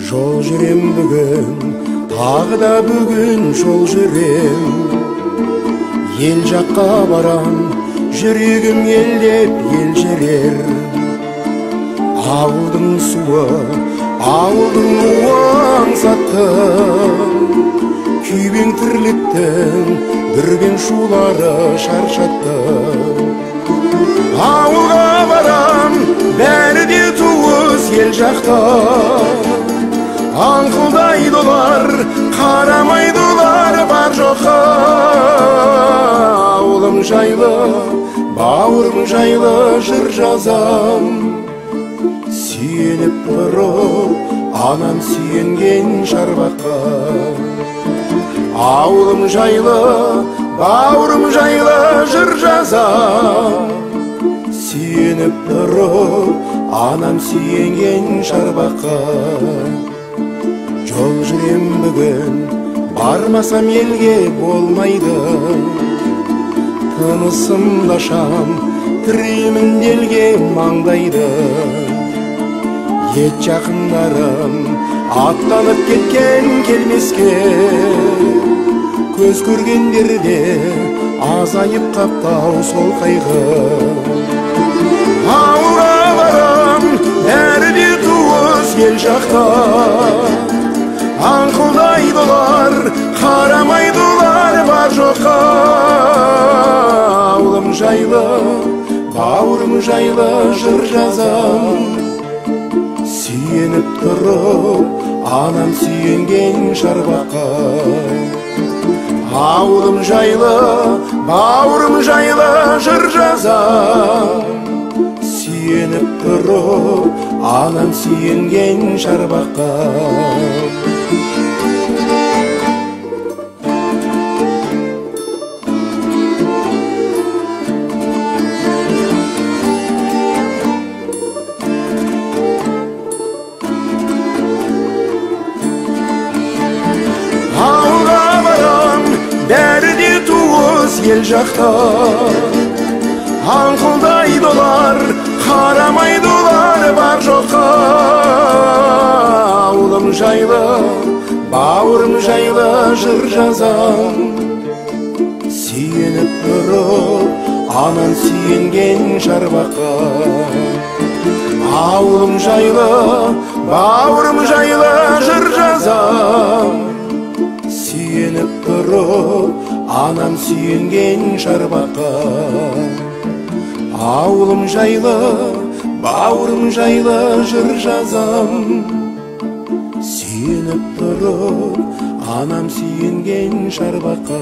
Жол жүрем бүгін, тағы да бүгін жол жүрем. Ел жаққа барам, жүрегім елдеп ел жерер. Ауылдың суы, ауылдың уы аңсатты. Күйбең тірліктің бүрген шулары шаршатты. Ауылға барам, бәрі де туыс ел жақта. Аңқылдайды олар, қарамайды олар бар жоққа. Ауылым жайлы, бауырым жайлы жыр жазам. Сүйеніп тұрып, анам сүйенген шарбаққа. Ауылым жайлы, бауырым жайлы жыр жазам. Сүйеніп тұрып, анам сүйенген шарбаққа. Жол жүрем бүгін, бармасам елге болмайды. Тынысымда шам, тіремін елге маңдайды. Ет жақындарым, аттанып кеткен келмеске. Көз көргендерде азайып қаптау сол қайғы. Ауылға барам, бәрі де туыс ел жақта. Аңқылдайды олар, қарамайды олар бар жоққа. Ауылым жайлы, бауырым жайлы жыр жазам. Сүйеніп тұрып, анам сүйенген шарбаққа. Ауылым жайлы, бауырым жайлы жыр жазам. Сүйеніп тұрып, анам сүйенген шарбаққа. Бәрі де туыс ел жақта. Аңқылдайды олар, қарамайды олар бар жоққа. Ауылым жайлы, бауырым жайлы жыр жазам. Сүйеніп тұрып, анам сүйенген шарбаққа. Ауылым жайлы, бауырым жайлы жыр жазам. Сүйеніп тұрып, анам сүйенген шарбаққа. Ауылым жайлы, бауырым жайлы жыр жазам. Сүйеніп тұрып, анам сүйенген шарбаққа.